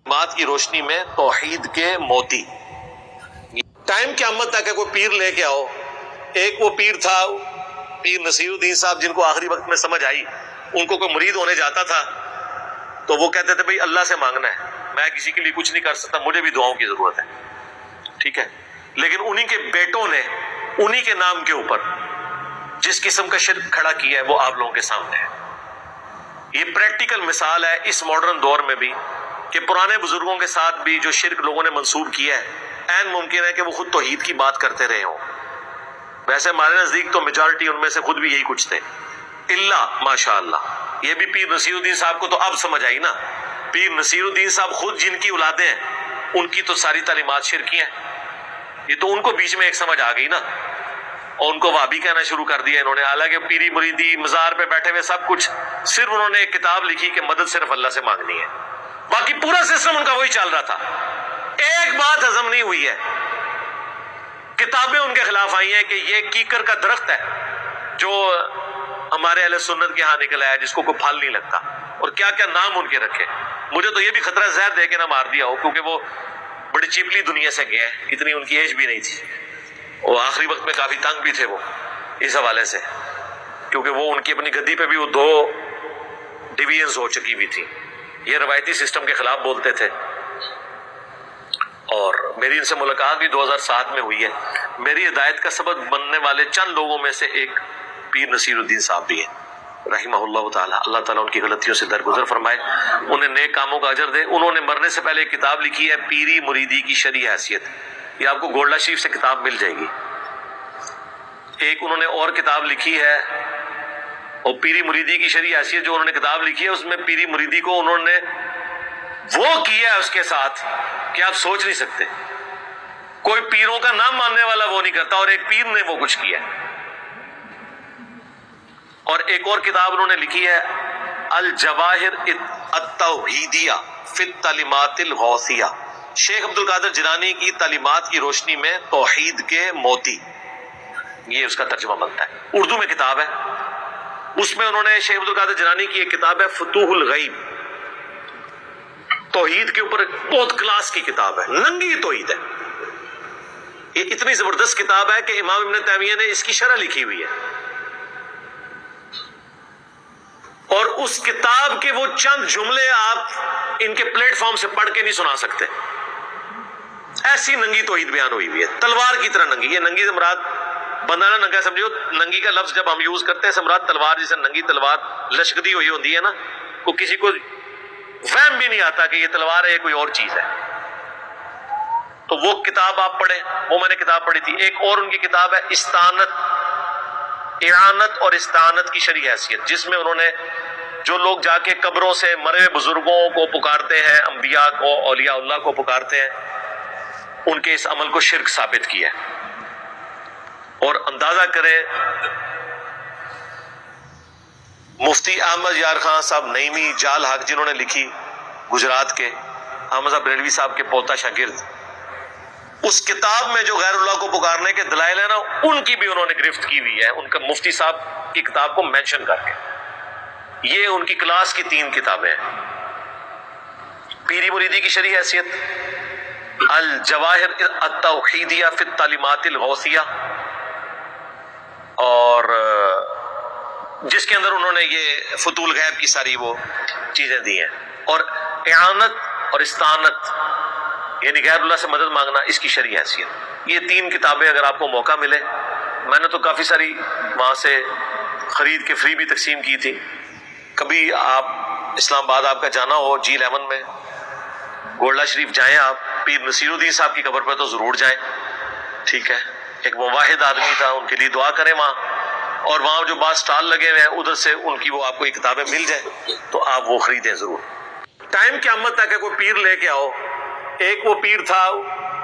بات کی روشنی میں توحید کے موتی. ٹائم قیامت تک ہے کوئی پیر لے کے آؤ. ایک وہ پیر تھا پیر نصیر الدین صاحب، جن کو آخری وقت میں سمجھ آئی ان کو کوئی مرید ہونے جاتا تھا تو وہ کہتے تھے بھئی اللہ سے مانگنا ہے، میں کسی کے لیے کچھ نہیں کر سکتا، مجھے بھی دعاؤں کی ضرورت ہے. ٹھیک ہے، لیکن انہی کے بیٹوں نے انہی کے نام کے اوپر جس قسم کا شرک کھڑا کیا ہے وہ آپ لوگوں کے سامنے ہے. یہ پریکٹیکل مثال ہے اس ماڈرن دور میں بھی کہ پرانے بزرگوں کے ساتھ بھی جو شرک لوگوں نے منسوب کیا ہے عین ممکن ہے کہ وہ خود توحید کی بات کرتے رہے ہوں. ویسے ہمارے نزدیک تو میجورٹی ان میں سے خود بھی یہی کچھ تھے، اللہ ماشاء اللہ. یہ بھی پیر نصیر الدین صاحب کو تو اب سمجھ آئی نا. پیر نصیر الدین صاحب خود جن کی اولادیں ہیں ان کی تو ساری تعلیمات شرکی ہیں. یہ تو ان کو بیچ میں ایک سمجھ آ گئی نا، اور ان کو وہابی کہنا شروع کر دیا انہوں نے. حالانکہ پیری مریدی مزار پہ بیٹھے ہوئے سب کچھ، صرف انہوں نے ایک کتاب لکھی کہ مدد صرف اللہ سے مانگنی ہے. باقی پورا سسٹم ان کا وہی چل رہا تھا. ایک بات ہضم نہیں ہوئی ہے، کتابیں ان کے خلاف آئی ہیں کہ یہ کیکر کا درخت ہے جو ہمارے اہل سنت کے ہاں نکلا ہے جس کو کوئی پھل نہیں لگتا، اور کیا کیا نام ان کے رکھے. مجھے تو یہ بھی خطرہ زہر دے کے نہ مار دیا ہو، کیونکہ وہ بڑی چیپلی دنیا سے گئے ہیں، اتنی ان کی ایج بھی نہیں تھی. وہ آخری وقت میں کافی تنگ بھی تھے وہ اس حوالے سے، کیونکہ وہ ان کی اپنی گدی پہ بھی وہ 2 ڈویژنز ہو چکی ہوئی تھی. یہ روایتی سسٹم کے خلاف بولتے تھے. اور میری ان سے ملاقات بھی 2007 میں ہوئی ہے. میری ہدایت کا سبب بننے والے چند لوگوں میں سے ایک پیر نصیر الدین صاحب بھی ہیں رحمہ اللہ تعالیٰ. اللہ تعالیٰ ان کی غلطیوں سے درگزر فرمائے، انہیں نیک کاموں کا اجر دے. انہوں نے مرنے سے پہلے ایک کتاب لکھی ہے پیری مریدی کی شرعی حیثیت. یہ آپ کو گولڈا شریف سے کتاب مل جائے گی. ایک انہوں نے اور کتاب لکھی ہے، اور پیری مریدی کی شرعی حیثیت جو انہوں نے کتاب لکھی ہے اس میں پیری مریدی کو انہوں نے وہ کیا ہے اس کے ساتھ کہ آپ سوچ نہیں سکتے. کوئی پیروں کا نام ماننے والا وہ نہیں کرتا، اور ایک پیر نے وہ کچھ کیا. اور ایک اور کتاب انہوں نے لکھی ہے الجواہر التوحیدیہ فی التعلیمات الغوثیہ. شیخ عبد القادر جیلانی کی تعلیمات کی روشنی میں توحید کے موتی، یہ اس کا ترجمہ بنتا ہے. اردو میں کتاب ہے. اس میں انہوں نے شیخ عبد القادر جیلانی کی ایک کتاب ہے فتوح الغیب، توحید کے اوپر ایک بہت کلاس کی کتاب ہے، ننگی توحید ہے. یہ اتنی زبردست کتاب ہے کہ امام ابن تیمیہ نے اس کی شرح لکھی ہوئی ہے. اور اس کتاب کے وہ چند جملے آپ ان کے پلیٹ فارم سے پڑھ کے نہیں سنا سکتے. ایسی ننگی توحید بیان ہوئی ہوئی ہے، تلوار کی طرح ننگی. یہ ننگی سے مراد بندہ نہ ننگا سمجھو، ننگی کا لفظ جب ہم یوز کرتے ہیں سمراد تلوار، جیسے ننگی تلوار لشکدی ہوئی ہوتی ہے نا، کو کسی کو وہم بھی نہیں آتا کہ یہ تلوار ہے، یہ کوئی اور چیز ہے. تو وہ کتاب آپ پڑھیں، وہ میں نے کتاب پڑھی تھی. ایک اور ان کی کتاب ہے اعانت اور استعانت کی شرعی حیثیت، جس میں انہوں نے جو لوگ جا کے قبروں سے مرے بزرگوں کو پکارتے ہیں، انبیاء کو، اولیاء اللہ کو پکارتے ہیں، ان کے اس عمل کو شرک ثابت کیا ہے. اور اندازہ کرے مفتی احمد یار خان صاحب نعیمی جال حق جنہوں نے لکھی، گجرات کے احمد صاحب بریلوی صاحب کے پوتا شاگرد، اس کتاب میں جو غیر اللہ کو پکارنے کے دلائل ہیں نا، ان کی بھی انہوں نے گرفت کی ہوئی ہے ان کا مفتی صاحب کی کتاب کو مینشن کر کے. یہ ان کی کلاس کی 3 کتابیں ہیں. پیری مریدی کی شرعی حیثیت، الجواہر التوحیدیہ فی التعلیمات الغوثیہ، اور جس کے اندر انہوں نے یہ فتوح الغیب کی ساری وہ چیزیں دی ہیں. اور اعانت اور استعانت یعنی غیر اللہ سے مدد مانگنا، اس کی شرعی حیثیت. یہ 3 کتابیں اگر آپ کو موقع ملے، میں نے تو کافی ساری وہاں سے خرید کے فری بھی تقسیم کی تھی. کبھی آپ اسلام آباد آپ کا جانا ہو G11 میں، گولڈا شریف جائیں آپ، پیر نصیر الدین صاحب کی قبر پہ تو ضرور جائیں. ٹھیک ہے، ایک مواحد آدمی تھا، ان کے لیے دعا کریں وہاں. اور وہاں جو بعض سٹال لگے ہوئے ہیں ادھر سے ان کی وہ آپ کو یہ کتابیں مل جائیں تو آپ وہ خریدیں ضرور. ٹائم قیامت تک ہے کوئی پیر لے کے آؤ. ایک وہ پیر تھا